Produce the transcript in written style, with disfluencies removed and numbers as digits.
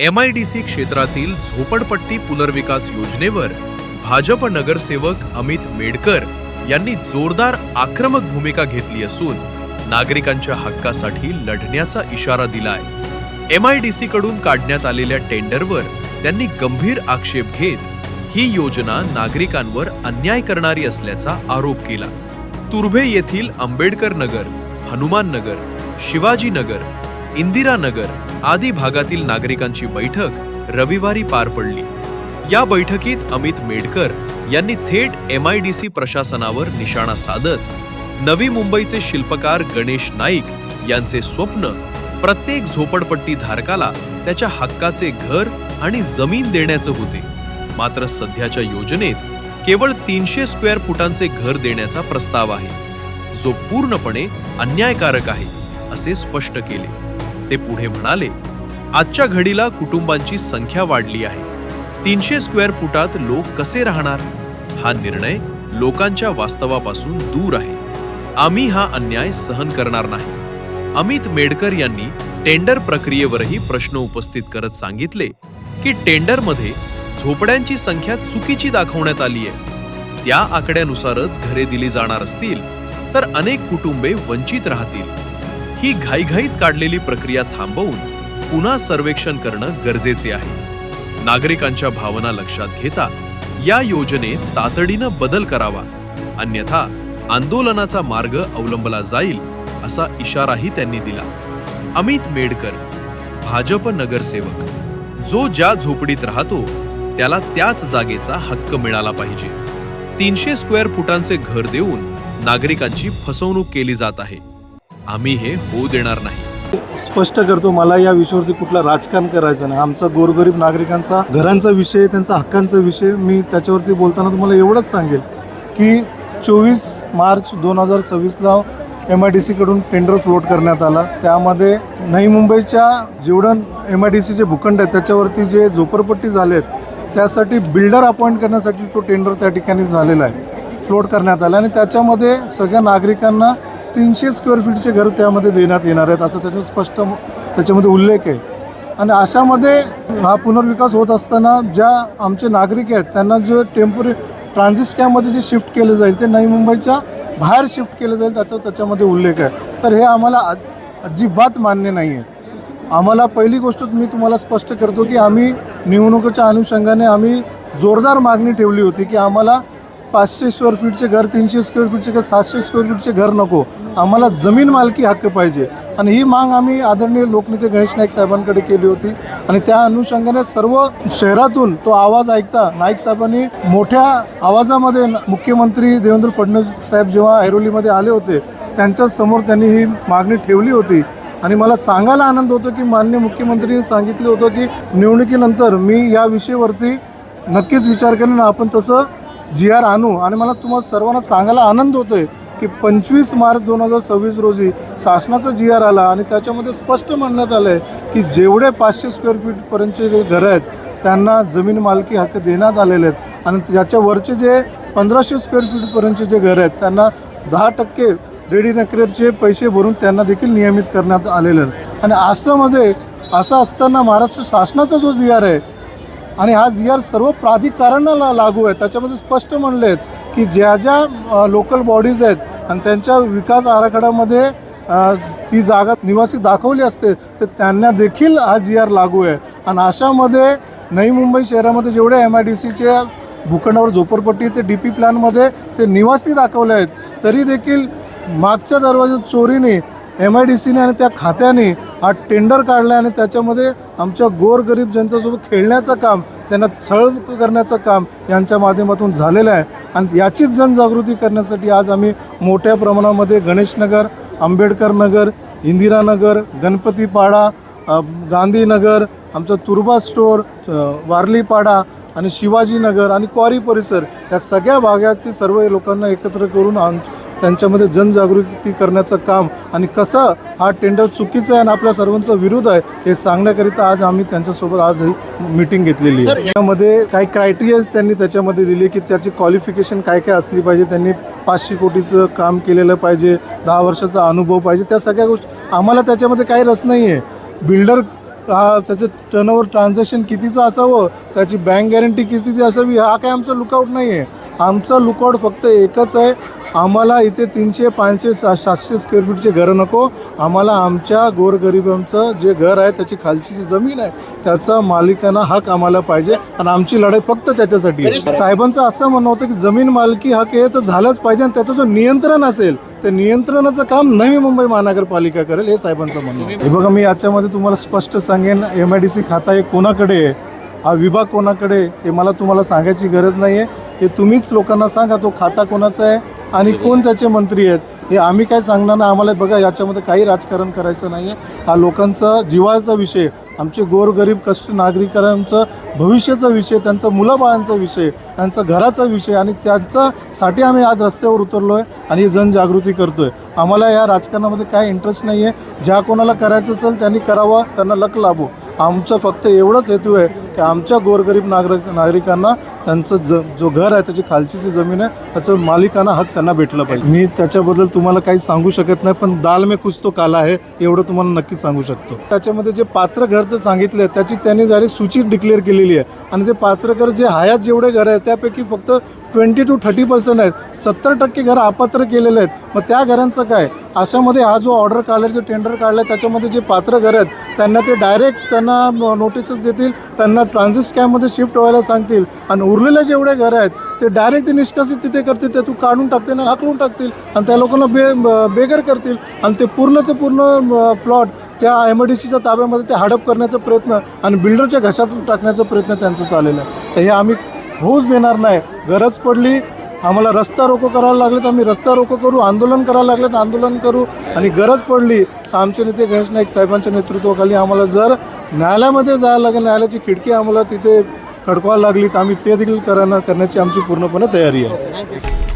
MIDC क्षेत्रातील झोपडपट्टी पुनर्विकास योजनेवर भाजप नगरसेवक अमित मेडकर यांनी जोरदार आक्रमक भूमिका घेतली असून नागरिकांच्या हक्कासाठी लढण्याचा इशारा दिलाय। MIDC कडून काढण्यात आलेल्या टेंडरवर त्यांनी गंभीर आक्षेप घेत ही योजना नागरिकांवर अन्याय करणारी असल्याचा आरोप केला। तुर्भे येथील आंबेडकर नगर, हनुमान नगर, शिवाजी नगर, इंदिरा नगर आदी भागातील नागरिकांची बैठक रविवारी पार पडली। या बैठकीत अमित मेडकर यांनी थेट MIDC प्रशासनावर निशाणा साधत नवी मुंबईचे शिल्पकार गणेश नाईक यांचे स्वप्न प्रत्येक झोपडपट्टी धारकाला त्याच्या हक्काचे घर आणि जमीन देण्याचे होते, मात्र सध्याच्या योजनेत केवळ 300 स्क्वेअर फुटांचे घर देण्याचा प्रस्ताव आहे, जो पूर्णपणे अन्यायकारक आहे असे स्पष्ट केले। ते पुढे म्हणाले, आजच्या घडीला कुटुंबांची संख्या वाढली आहे, 300 स्क्वेअर फुटात लोक कसे राहणार? हा निर्णय लोकांच्या वास्तवापासून दूर आहे। आम्ही हा अन्याय सहन करणार नाही। अमित मेडकर यांनी टेंडर प्रक्रियेवरही प्रश्न उपस्थित करत सांगितले की टेंडरमध्ये झोपड्यांची संख्या चुकीची दाखवण्यात आली आहे। त्या आकड्यानुसारच घरे दिली जाणार असतील तर अनेक कुटुंबे वंचित राहतील। ही घाईघाईत काढलेली प्रक्रिया थांबवून पुन्हा सर्वेक्षण करणं गरजेचे आहे। नागरिकांच्या भावना लक्षात घेता या योजनेत तातडीनं बदल करावा, अन्यथा आंदोलनाचा मार्ग अवलंबला जाईल असा इशाराही त्यांनी दिला। अमित मेडकर, भाजप नगरसेवक, जो ज्या झोपडीत राहतो त्याला त्याच जागेचा हक्क मिळाला पाहिजे। 300 स्क्वेअर फुटांचे घर देऊन नागरिकांची फसवणूक केली जात आहे। आम्ही हे होऊ देणार नाही। स्पष्ट करतो, मला या विषयावरती कुठला राजकारण करायचं नाही। आमचा गोरगरीब नागरिकांचा घरांचा विषय, त्यांचा हक्कांचा विषय, मी त्याच्यावरती बोलताना तुम्हाला एवढंच सांगेल की 24 मार्च 2026ला MIDC कडून टेंडर फ्लोट करण्यात आला। त्यामध्ये नवी मुंबईच्या जेवढं MIDCचे भूखंड आहेत त्याच्यावरती जे झोपडपट्टी झाले आहेत त्यासाठी बिल्डर अपॉइंट करण्यासाठी तो टेंडर त्या ठिकाणी झालेला आहे, फ्लोट करण्यात आला आणि त्याच्यामध्ये सगळ्या नागरिकांना 300 स्क्वेअर फीटचे घर त्यामध्ये देण्यात येणार आहेत असं त्याच्यात स्पष्ट त्याच्यामध्ये उल्लेख आहे। आणि अशामध्ये हा पुनर्विकास होत असताना ज्या आमचे नागरिक आहेत त्यांना जे टेम्पररी ट्रान्झिट कॅम्पमध्ये जे शिफ्ट केलं जाईल ते नवी मुंबईच्या बाहेर शिफ्ट केलं जाईल त्याच्यामध्ये उल्लेख आहे। तर हे आम्हाला अजिबात मान्य नाही आहे। आम्हाला पहिली गोष्ट मी तुम्हाला स्पष्ट करतो की आम्ही निवडणुकीच्या अनुषंगाने आम्ही जोरदार मागणी ठेवली होती की आम्हाला 500 स्क्वेअर फीटचे घर, 300 स्क्वेअर फीटचे घर, 700 स्क्वेअर फीटचे घर नको, आम्हाला जमीन मालकी हक्क पाहिजे। आणि ही माग आम्ही आदरणीय लोकनेते गणेश नाईक साहेबांकडे केली होती आणि त्या अनुषंगाने सर्व शहरातून तो आवाज ऐकता नाईक साहेबांनी मोठ्या आवाजामध्ये मुख्यमंत्री देवेंद्र फडणवीस साहेब जेव्हा ऐरोलीमध्ये आले होते त्यांच्या समोर त्यांनी ही मागणी ठेवली होती। आणि मला सांगायला आनंद होतो की माननीय मुख्यमंत्र्यांनी सांगितलं होतं की निवडणुकीनंतर मी या विषयावरती नक्कीच विचार करेन, आपण तसं GR आणू। आणि मला तुम्हाला सर्वांना सांगायला आनंद होतोय की 25 मार्च 2026 रोजी शासनाचा GR आला आणि त्याच्यामध्ये स्पष्ट म्हणण्यात आलं आहे की जेवढे 500 स्क्वेअर फीटपर्यंतचे जे घरं आहेत त्यांना जमीन मालकी हक्क देण्यात आलेले आहेत आणि त्याच्यावरचे जे 1500 स्क्वेअर फीटपर्यंतचे जे घरं आहेत त्यांना 10% रेडी नक्रेरचे पैसे भरून त्यांना देखील नियमित करण्यात आलेले आहेत। आणि असं असताना महाराष्ट्र शासनाचा जो GR आहे आणि हा GR सर्व प्राधिकरणाला लागू आहे, त्याच्यामध्ये स्पष्ट म्हणले आहेत की ज्या ज्या लोकल बॉडीज आहेत आणि त्यांच्या विकास आराखड्यामध्ये ती जागा निवासी दाखवली असते तर त्यांना देखील हा GR लागू आहे। आणि अशामध्ये नवी मुंबई शहरामध्ये जेवढे MIDCच्या भूखंडावर झोपडपट्टी ते DP प्लॅनमध्ये ते निवासी दाखवले आहेत, तरी देखील मागच्या दरवाज्यात चोरीने MIDCने आणि त्या खात्याने हा टेंडर काढला आणि त्याच्यामध्ये आमच्या गोरगरीब जनतेसोबत खेळण्याचं काम, त्यांना छळ करण्याचं काम यांच्या माध्यमातून झालेलं आहे। आणि याचीच जनजागृती करण्यासाठी आज आम्ही मोठ्या प्रमाणामध्ये गणेशनगर, आंबेडकर नगर, इंदिरा नगर, गणपतीपाडा, गांधीनगर, आमचं तुर्बा स्टोर, वारलीपाडा आणि शिवाजीनगर आणि क्वारी परिसर या सगळ्या भागातील सर्व लोकांना एकत्र करून त्यांच्यामध्ये जनजागृती करण्याचं काम आणि कसं हा टेंडर चुकीचं आहे आणि आपल्या सर्वांचा विरोध आहे हे सांगण्याकरिता आज आम्ही त्यांच्यासोबत आज ही मीटिंग घेतलेली आहे। यामध्ये काही क्रायटेरियाज त्यांनी त्याच्यामध्ये दिले की त्याची क्वालिफिकेशन काय काय असली पाहिजे, त्यांनी 500 कोटीचं काम केलेलं पाहिजे, 10 वर्षाचा अनुभव पाहिजे, त्या सगळ्या गोष्टी आम्हाला त्याच्यामध्ये काही रस नाही आहे। बिल्डर त्याचं टर्नओव्हर ट्रान्झॅक्शन कितीचं असावं, त्याची बँक गॅरंटी कितीची असावी, हा काय आमचा लुकआउट नाही आहे. आमचा लुकआउट फक्त एकच आहे, आम्हाला इथे 300, 500, 700 स्क्वेअर फीटचे घरं नको. आम्हाला आमच्या गोरगरिबांचं जे घर आहे त्याची खालची जी जमीन आहे त्याचा मालिकाना हक आम्हाला पाहिजे आणि आमची लढाई फक्त त्याच्यासाठी आहे. साहेबांचं असं म्हणणं होतं की जमीन मालकी हक हे तर झालंच पाहिजे आणि त्याचं जो नियंत्रण असेल ते नियंत्रणाचं काम नवी मुंबई महानगरपालिका करेल, हे साहेबांचं म्हणणं आहे. हे बघा, मी याच्यामध्ये तुम्हाला स्पष्ट सांगेन, MIDC खाता हे कोणाकडे आहे, हा विभाग कोणाकडे आहे, हे मला तुम्हाला सांगायची गरज नाही आहे. हे तुम्हीच लोकांना सांगा तो खाता कोणाचा आहे आणि कोण त्याचे मंत्री आहेत, हे आम्ही काय सांगणार ना. आम्हाला बघा याच्यामध्ये काही राजकारण करायचं नाही आहे. हा लोकांचा जिव्हाळ्याचा विषय, आमचे गोरगरीब कष्ट नागरिकांचं भविष्याचा विषय, त्यांचा मुलाबाळांचा विषय, त्यांचा घराचा विषय आणि त्यांच्यासाठी आम्ही आज रस्त्यावर उतरलो आहे आणि जनजागृती करतो आहे. आम्हाला या राजकारणामध्ये काय इंटरेस्ट नाही आहे. ज्या कोणाला करायचं असेल त्यांनी करावं, त्यांना लक लाभो. आमचं फक्त एवढंच हेतू आहे की आमच्या गोरगरीब नागरिकांना त्यांचं जो घर आहे त्याची खालची जी जमीन आहे त्याचं मालिकाना हक त्यांना भेटलं पाहिजे. मी त्याच्याबद्दल तुम्हाला काही सांगू शकत नाही, पण दाल में कुछ तो काला आहे एवढं तुम्हाला नक्कीच सांगू शकतो. त्याच्यामध्ये जे पात्र घर ते सांगितले त्याची त्यांनी डायरेक्ट सूची डिक्लेअर केलेली आहे आणि ते पात्र घर जे हयात जेवढे घर आहेत त्यापैकी फक्त 20 to 30% आहेत. 70% घरं अपात्र केलेले आहेत. मग त्या घरांचं काय? अशामध्ये हा जो ऑर्डर काढला, जो टेंडर काढला त्याच्यामध्ये जे पात्र घर आहेत त्यांना ते डायरेक्ट त्यांना नोटिसच देतील, त्यांना ट्रान्झिट स्कॅममध्ये शिफ्ट व्हायला सांगतील आणि उरलेले जेवढे घरं आहेत ते डायरेक्ट ते निष्कासित तिथे करतील, ते तू काढून टाकतील आणि हाकलून टाकतील आणि त्या लोकांना बेघर करतील आणि ते पूर्णचं पूर्ण प्लॉट त्या MIDCच्या ताब्यामध्ये ते हडप करण्याचा प्रयत्न आणि बिल्डरच्या घशात टाकण्याचा प्रयत्न त्यांचा चाललेला आहे. तर हे आम्ही होऊच देणार नाही. गरज पडली, आम्हाला रस्ता रोको करायला लागले तर आम्ही रस्ता रोको करू, आंदोलन करायला लागले तर आंदोलन करू आणि गरज पडली तर आमचे नेते गणेश नाईक साहेबांच्या नेतृत्वाखाली आम्हाला जर न्यायालयामध्ये जायला लागेल, न्यायालयाची खिडकी आम्हाला तिथे खडकवायला लागली तर आम्ही ते देखील करण्याची आमची पूर्णपणे तयारी आहे.